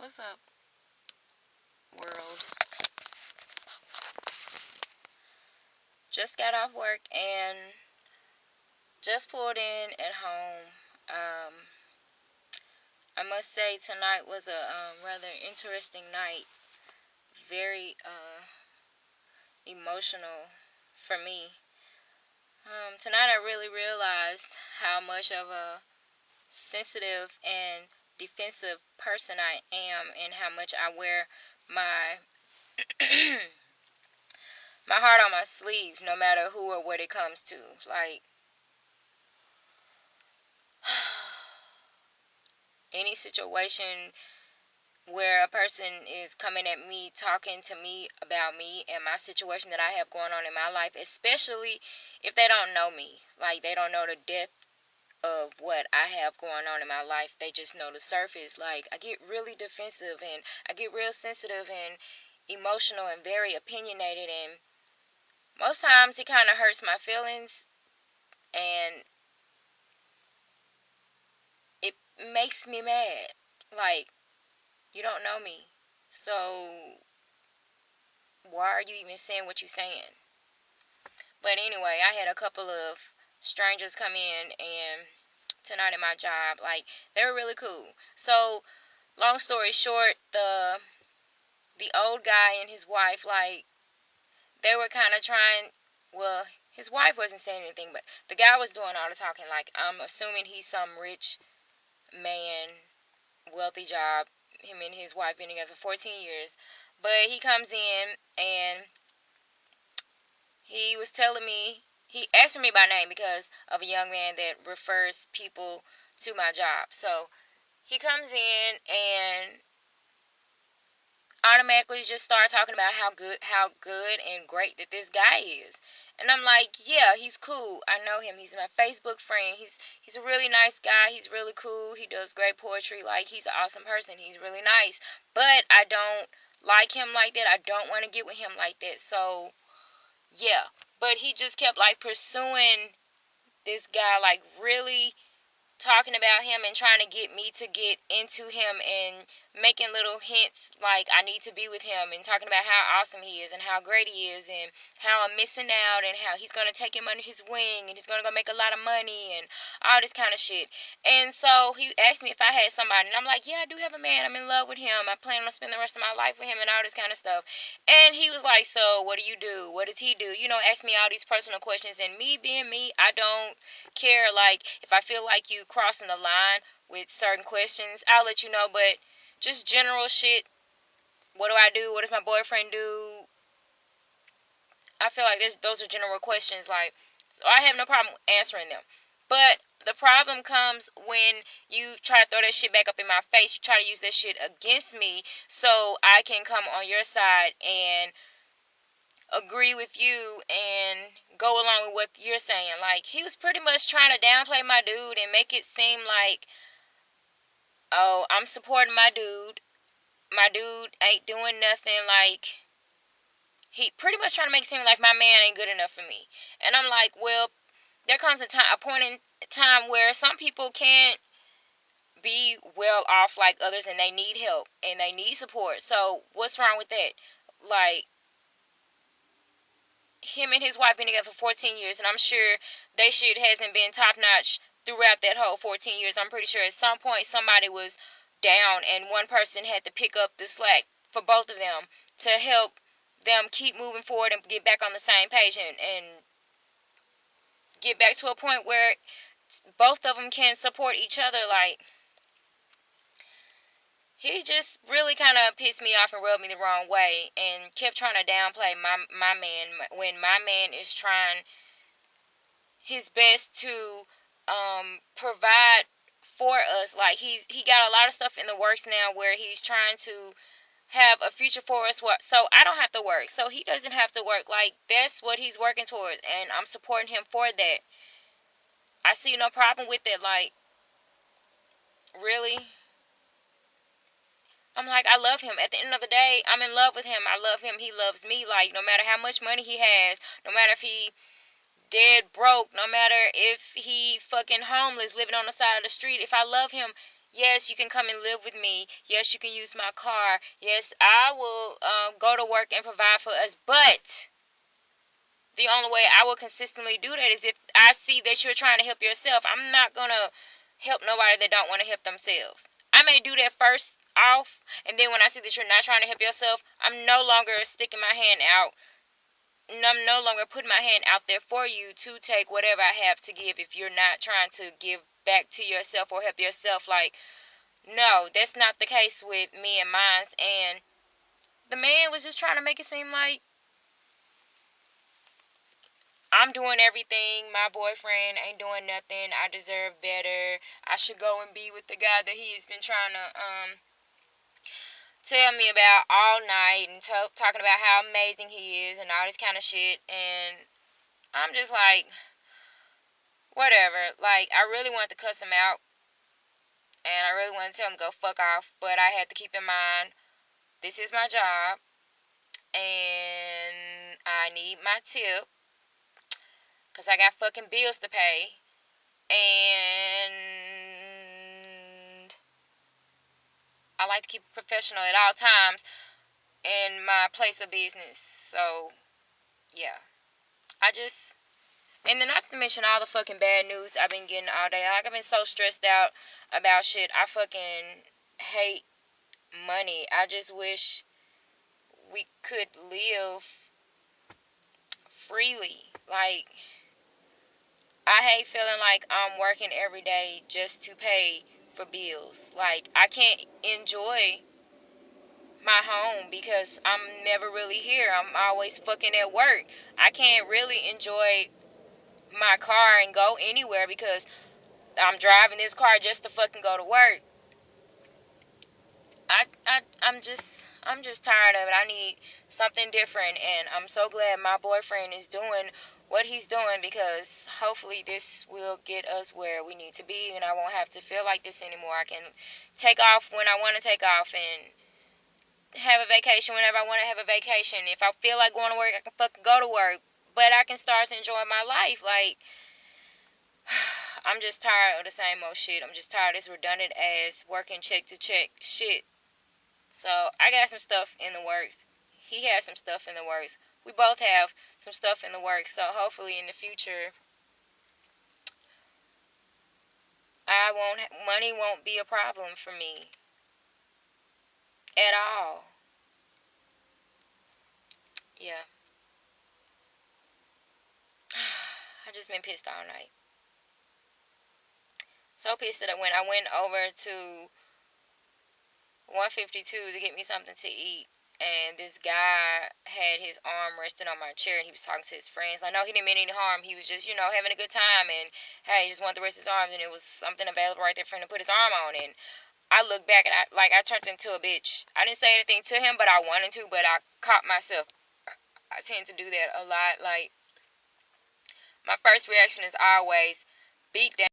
What's up, world? Just got off work and just pulled in at home. Um, I must say tonight was a rather interesting night. Very emotional for me. Tonight I really realized how much of a sensitive and defensive person I am, and how much I wear my my heart on my sleeve, no matter who or what it comes to. Like, any situation where a person is coming at me, talking to me about me and my situation that I have going on in my life, especially if they don't know me. Like, they don't know the depth of what I have going on in my life. They just know the surface. Like, I get really defensive and I get real sensitive and emotional and very opinionated, and most times it kind of hurts my feelings, and it makes me mad. Like, you don't know me, so why are you even saying what you're saying? But anyway, I had a couple of strangers come in and tonight at my job, like, they were really cool. So, long story short, the old guy and his wife, like, they were kind of trying, well, his wife wasn't saying anything, but the guy was doing all the talking. Like, I'm assuming he's some rich man, wealthy job, him and his wife been together for 14 years. But he comes in and he was telling me, he asked me by name because of a young man that refers people to my job. So he comes in and automatically just start talking about how good and great that this guy is. And I'm like, yeah, he's cool. I know him. He's my Facebook friend. He's a really nice guy. He's really cool. He does great poetry. Like, he's an awesome person. He's really nice. But I don't like him like that. I don't want to get with him like that. So, yeah. But he just kept, like, pursuing this guy, like, really talking about him and trying to get me to get into him and making little hints like I need to be with him, and talking about how awesome he is and how great he is and how I'm missing out and how he's going to take him under his wing and he's going to go make a lot of money and all this kind of shit. And so he asked me if I had somebody, and I'm like, yeah, I do have a man. I'm in love with him. I plan on spending the rest of my life with him and all this kind of stuff. And he was like, so what do you do? What does he do? You know, ask me all these personal questions. And me being me, I don't care. Like, if I feel like you crossing the line with certain questions, I'll let you know. But just general shit, what do I do? What does my boyfriend do? I feel like those are general questions. Like, so I have no problem answering them. But the problem comes when you try to throw that shit back up in my face. You try to use that shit against me so I can come on your side and agree with you and go along with what you're saying. Like, he was pretty much trying to downplay my dude and make it seem like, oh, I'm supporting my dude. My dude ain't doing nothing. Like, he pretty much trying to make it seem like my man ain't good enough for me. And I'm like, well, there comes a point in time where some people can't be well off like others, and they need help and they need support. So what's wrong with that? Like, him and his wife been together for 14 years, and I'm sure they shit hasn't been top notch throughout that whole 14 years. I'm pretty sure at some point somebody was down and one person had to pick up the slack for both of them to help them keep moving forward and get back on the same page, and get back to a point where both of them can support each other. Like, he just really kind of pissed me off and rubbed me the wrong way and kept trying to downplay my man when my man is trying his best to provide for us. Like, he got a lot of stuff in the works now where he's trying to have a future for us, so I don't have to work, so he doesn't have to work. Like, that's what he's working towards, and I'm supporting him for that. I see no problem with it. Like, really, I'm like, I love him. At the end of the day, I'm in love with him. I love him. He loves me. Like, no matter how much money he has, no matter if he dead broke, no matter if he fucking homeless living on the side of the street, if I love him, Yes, you can come and live with me. Yes, you can use my car. Yes, I will go to work and provide for us. But the only way I will consistently do that is if I see that you're trying to help yourself. I'm not going to help nobody that don't want to help themselves. I may do that first off, and then when I see that you're not trying to help yourself, I'm no longer sticking my hand out. I'm no longer putting my hand out there for you to take whatever I have to give if you're not trying to give back to yourself or help yourself. Like, no, that's not the case with me and mine. And the man was just trying to make it seem like I'm doing everything. My boyfriend ain't doing nothing. I deserve better. I should go and be with the guy that he has been trying to tell me about all night and talking about how amazing he is and all this kind of shit. And I'm just like, whatever. Like, I really wanted to cuss him out and I really wanted to tell him to go fuck off. But I had to keep in mind, this is my job and I need my tip because I got fucking bills to pay. And I like to keep it professional at all times in my place of business. So, yeah. I just, and then not to mention all the fucking bad news I've been getting all day. Like, I've been so stressed out about shit. I fucking hate money. I just wish we could live freely. Like, I hate feeling like I'm working every day just to pay for bills. Like, I can't enjoy my home because I'm never really here. I'm always fucking at work. I can't really enjoy my car and go anywhere because I'm driving this car just to fucking go to work. I'm just tired of it. I need something different, and I'm so glad my boyfriend is doing what he's doing because hopefully this will get us where we need to be, and I won't have to feel like this anymore. I can take off when I want to take off and have a vacation whenever I want to have a vacation. If I feel like going to work, I can fucking go to work, but I can start to enjoy my life. Like, I'm just tired of the same old shit. I'm just tired of this redundant ass working check to check shit. So I got some stuff in the works. He has some stuff in the works. We both have some stuff in the works. So hopefully in the future, money won't be a problem for me at all. Yeah. I just been pissed all night. So pissed that when I went over to 152 to get me something to eat, and this guy had his arm resting on my chair, and he was talking to his friends. Like, no, he didn't mean any harm. He was just, having a good time, and hey, he just wanted to rest his arms, and it was something available right there for him to put his arm on. And I looked back, and I turned into a bitch. I didn't say anything to him, but I wanted to, but I caught myself. I tend to do that a lot. Like, my first reaction is always beat down.